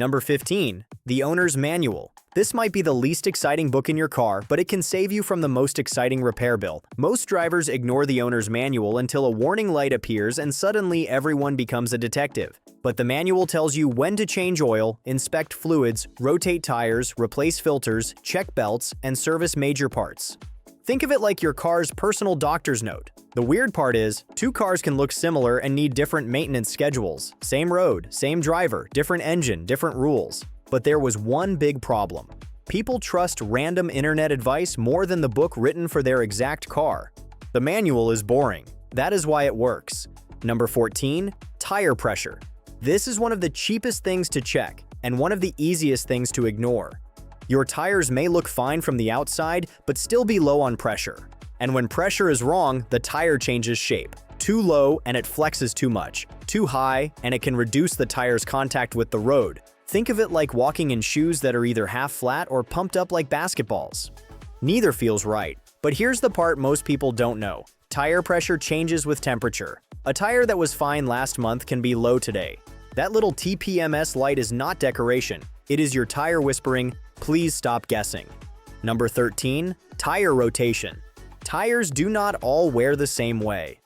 Number 15. The Owner's Manual. This might be the least exciting book in your car, but it can save you from the most exciting repair bill. Most drivers ignore the owner's manual until a warning light appears and suddenly everyone becomes a detective. But the manual tells you when to change oil, inspect fluids, rotate tires, replace filters, check belts, and service major parts. Think of it like your car's personal doctor's note. The weird part is, two cars can look similar and need different maintenance schedules. Same road, same driver, different engine, different rules. But there was one big problem. People trust random internet advice more than the book written for their exact car. The manual is boring. That is why it works. Number 14. Tire pressure. This is one of the cheapest things to check, and one of the easiest things to ignore. Your tires may look fine from the outside, but still be low on pressure. And when pressure is wrong, the tire changes shape. Too low and it flexes too much. Too high and it can reduce the tire's contact with the road. Think of it like walking in shoes that are either half flat or pumped up like basketballs. Neither feels right. But here's the part most people don't know. Tire pressure changes with temperature. A tire that was fine last month can be low today. That little TPMS light is not decoration. It is your tire whispering, "Please stop guessing." Number 13. Tire rotation. Tires do not all wear the same way.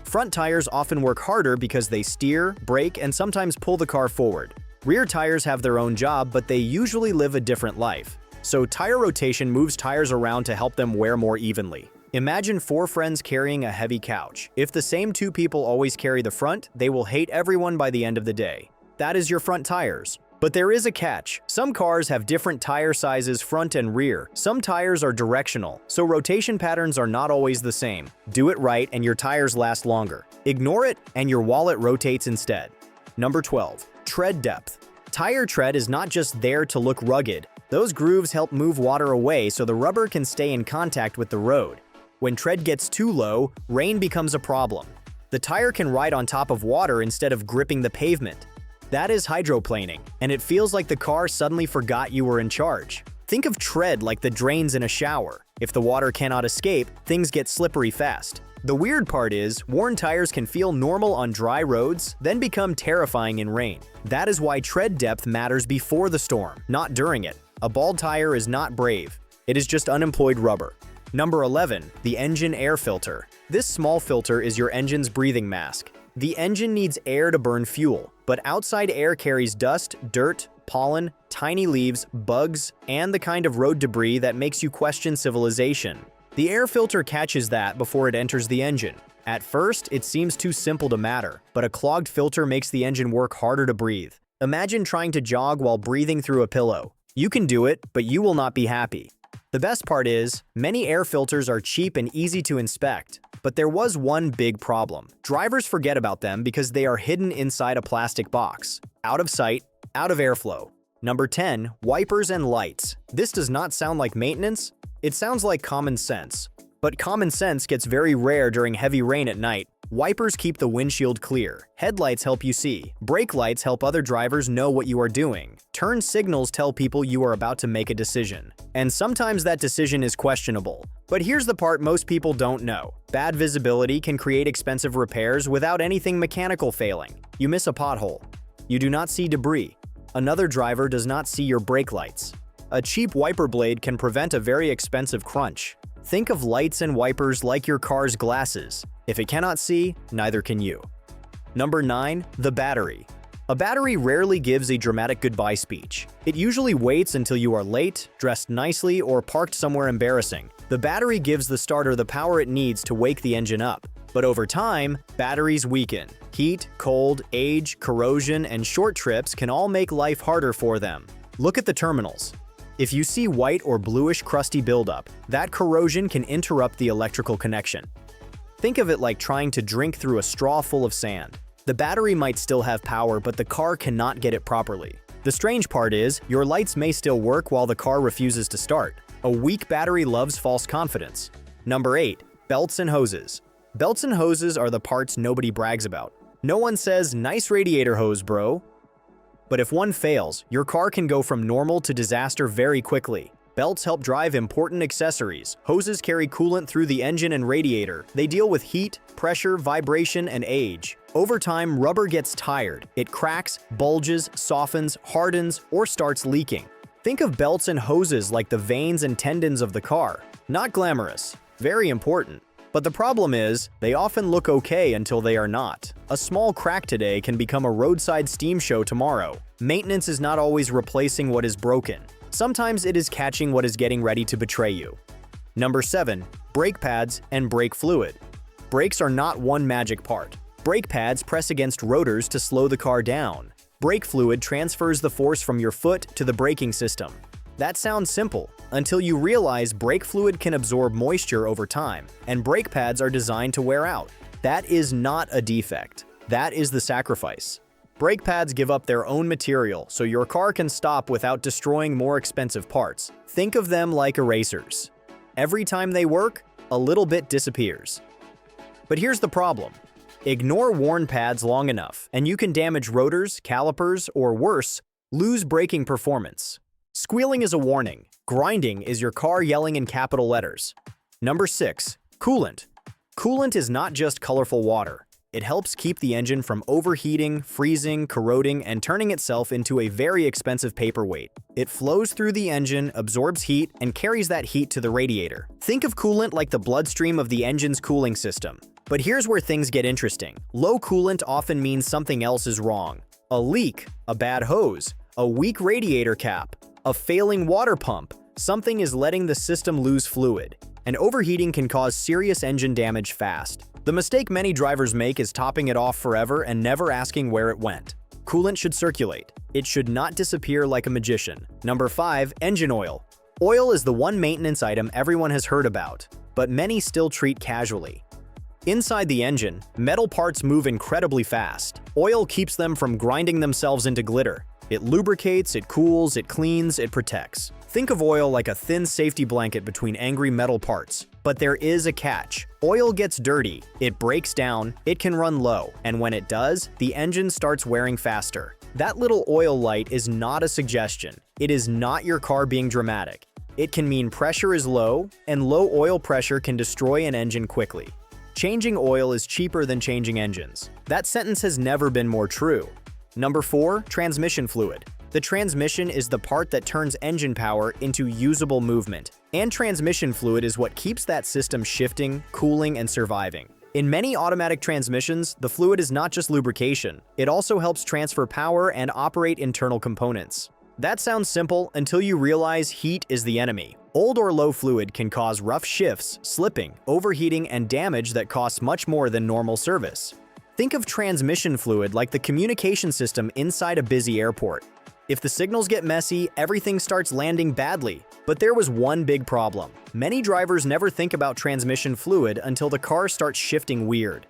Front tires often work harder because they steer, brake, and sometimes pull the car forward. Rear tires have their own job, but they usually live a different life. So tire rotation moves tires around to help them wear more evenly. Imagine 4 friends carrying a heavy couch. If the same 2 people always carry the front, they will hate everyone by the end of the day. That is your front tires. But there is a catch. Some cars have different tire sizes front and rear. Some tires are directional, so rotation patterns are not always the same. Do it right and your tires last longer. Ignore it and your wallet rotates instead. Number 12. Tread depth. Tire tread is not just there to look rugged. Those grooves help move water away so the rubber can stay in contact with the road. When tread gets too low, rain becomes a problem. The tire can ride on top of water instead of gripping the pavement. That is hydroplaning, and it feels like the car suddenly forgot you were in charge. Think of tread like the drains in a shower. If the water cannot escape, things get slippery fast. The weird part is, worn tires can feel normal on dry roads, then become terrifying in rain. That is why tread depth matters before the storm, not during it. A bald tire is not brave. It is just unemployed rubber. Number 11. The engine air filter. This small filter is your engine's breathing mask. The engine needs air to burn fuel, but outside air carries dust, dirt, pollen, tiny leaves, bugs, and the kind of road debris that makes you question civilization. The air filter catches that before it enters the engine. At first, it seems too simple to matter, but a clogged filter makes the engine work harder to breathe. Imagine trying to jog while breathing through a pillow. You can do it, but you will not be happy. The best part is, many air filters are cheap and easy to inspect. But there was one big problem. Drivers forget about them because they are hidden inside a plastic box. Out of sight, out of airflow. Number 10. Wipers and lights. This does not sound like maintenance. It sounds like common sense. But common sense gets very rare during heavy rain at night. Wipers keep the windshield clear. Headlights help you see. Brake lights help other drivers know what you are doing. Turn signals tell people you are about to make a decision. And sometimes that decision is questionable. But here's the part most people don't know. Bad visibility can create expensive repairs without anything mechanical failing. You miss a pothole. You do not see debris. Another driver does not see your brake lights. A cheap wiper blade can prevent a very expensive crunch. Think of lights and wipers like your car's glasses. If it cannot see, neither can you. Number 9. The battery. A battery rarely gives a dramatic goodbye speech. It usually waits until you are late, dressed nicely, or parked somewhere embarrassing. The battery gives the starter the power it needs to wake the engine up. But over time, batteries weaken. Heat, cold, age, corrosion, and short trips can all make life harder for them. Look at the terminals. If you see white or bluish crusty buildup, that corrosion can interrupt the electrical connection. Think of it like trying to drink through a straw full of sand. The battery might still have power, but the car cannot get it properly. The strange part is, your lights may still work while the car refuses to start. A weak battery loves false confidence. Number 8. Belts and hoses. Belts and hoses are the parts nobody brags about. No one says, "Nice radiator hose, bro." But if one fails, your car can go from normal to disaster very quickly. Belts help drive important accessories. Hoses carry coolant through the engine and radiator. They deal with heat, pressure, vibration, and age. Over time, rubber gets tired. It cracks, bulges, softens, hardens, or starts leaking. Think of belts and hoses like the veins and tendons of the car. Not glamorous, very important. But the problem is, they often look okay until they are not. A small crack today can become a roadside steam show tomorrow. Maintenance is not always replacing what is broken. Sometimes it is catching what is getting ready to betray you. Number 7. Brake pads and brake fluid. Brakes are not one magic part. Brake pads press against rotors to slow the car down. Brake fluid transfers the force from your foot to the braking system. That sounds simple, until you realize brake fluid can absorb moisture over time, and brake pads are designed to wear out. That is not a defect. That is the sacrifice. Brake pads give up their own material, so your car can stop without destroying more expensive parts. Think of them like erasers. Every time they work, a little bit disappears. But here's the problem. Ignore worn pads long enough, and you can damage rotors, calipers, or worse, lose braking performance. Squealing is a warning. Grinding is your car yelling in capital letters. Number 6. Coolant. Coolant is not just colorful water. It helps keep the engine from overheating, freezing, corroding, and turning itself into a very expensive paperweight. It flows through the engine, absorbs heat, and carries that heat to the radiator. Think of coolant like the bloodstream of the engine's cooling system. But here's where things get interesting. Low coolant often means something else is wrong. A leak, a bad hose, a weak radiator cap, a failing water pump. Something is letting the system lose fluid. And overheating can cause serious engine damage fast. The mistake many drivers make is topping it off forever and never asking where it went. Coolant should circulate. It should not disappear like a magician. Number 5. Engine oil. Oil is the one maintenance item everyone has heard about, but many still treat casually. Inside the engine, metal parts move incredibly fast. Oil keeps them from grinding themselves into glitter. It lubricates, it cools, it cleans, it protects. Think of oil like a thin safety blanket between angry metal parts. But there is a catch. Oil gets dirty, it breaks down, it can run low, and when it does, the engine starts wearing faster. That little oil light is not a suggestion. It is not your car being dramatic. It can mean pressure is low, and low oil pressure can destroy an engine quickly. Changing oil is cheaper than changing engines. That sentence has never been more true. Number 4. Transmission fluid. The transmission is the part that turns engine power into usable movement, and transmission fluid is what keeps that system shifting, cooling, and surviving. In many automatic transmissions, the fluid is not just lubrication, it also helps transfer power and operate internal components. That sounds simple until you realize heat is the enemy. Old or low fluid can cause rough shifts, slipping, overheating, and damage that costs much more than normal service. Think of transmission fluid like the communication system inside a busy airport. If the signals get messy, everything starts landing badly. But there was one big problem. Many drivers never think about transmission fluid until the car starts shifting weird.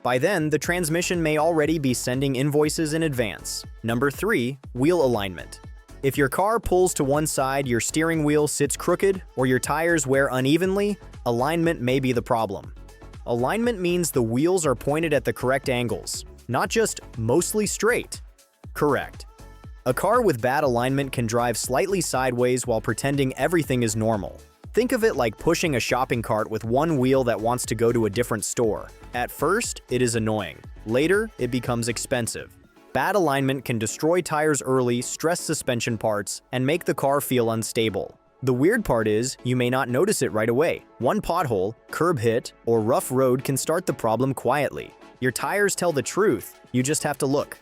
By then, the transmission may already be sending invoices in advance. Number 3. Wheel alignment. If your car pulls to one side, your steering wheel sits crooked, or your tires wear unevenly, alignment may be the problem. Alignment means the wheels are pointed at the correct angles, not just mostly straight. Correct. A car with bad alignment can drive slightly sideways while pretending everything is normal. Think of it like pushing a shopping cart with one wheel that wants to go to a different store. At first, it is annoying. Later, it becomes expensive. Bad alignment can destroy tires early, stress suspension parts, and make the car feel unstable. The weird part is, you may not notice it right away. One pothole, curb hit, or rough road can start the problem quietly. Your tires tell the truth, you just have to look.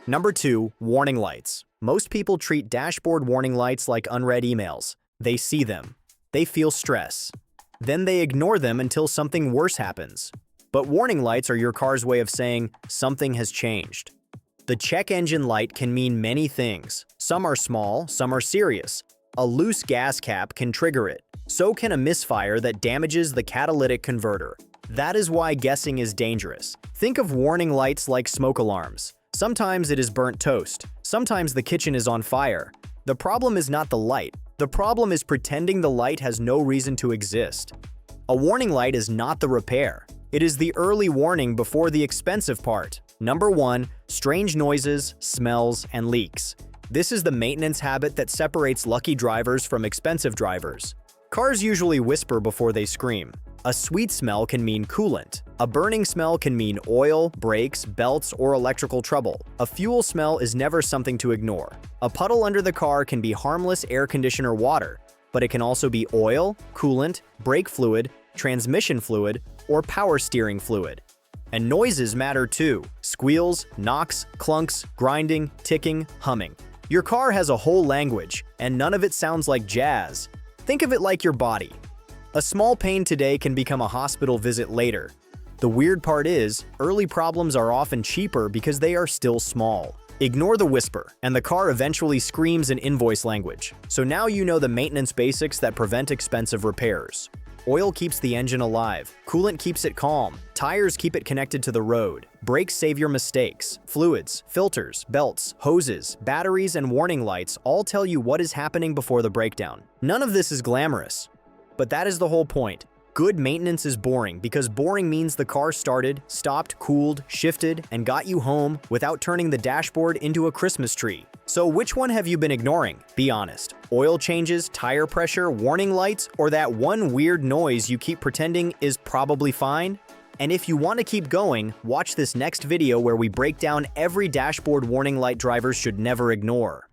Number 2. Warning lights. Most people treat dashboard warning lights like unread emails. They see them. They feel stress. Then they ignore them until something worse happens. But warning lights are your car's way of saying, something has changed. The check engine light can mean many things. Some are small, some are serious. A loose gas cap can trigger it. So can a misfire that damages the catalytic converter. That is why guessing is dangerous. Think of warning lights like smoke alarms. Sometimes it is burnt toast. Sometimes the kitchen is on fire. The problem is not the light. The problem is pretending the light has no reason to exist. A warning light is not the repair. It is the early warning before the expensive part. Number 1. Strange noises, smells, and leaks. This is the maintenance habit that separates lucky drivers from expensive drivers. Cars usually whisper before they scream. A sweet smell can mean coolant. A burning smell can mean oil, brakes, belts, or electrical trouble. A fuel smell is never something to ignore. A puddle under the car can be harmless air conditioner water, but it can also be oil, coolant, brake fluid, transmission fluid, or power steering fluid. And noises matter too. Squeals, knocks, clunks, grinding, ticking, humming. Your car has a whole language, and none of it sounds like jazz. Think of it like your body. A small pain today can become a hospital visit later. The weird part is, early problems are often cheaper because they are still small. Ignore the whisper, and the car eventually screams in invoice language. So now you know the maintenance basics that prevent expensive repairs. Oil keeps the engine alive, coolant keeps it calm, tires keep it connected to the road, brakes save your mistakes, fluids, filters, belts, hoses, batteries, and warning lights all tell you what is happening before the breakdown. None of this is glamorous, but that is the whole point. Good maintenance is boring because boring means the car started, stopped, cooled, shifted, and got you home without turning the dashboard into a Christmas tree. So which one have you been ignoring? Be honest. Oil changes, tire pressure, warning lights, or that one weird noise you keep pretending is probably fine? And if you want to keep going, watch this next video where we break down every dashboard warning light drivers should never ignore.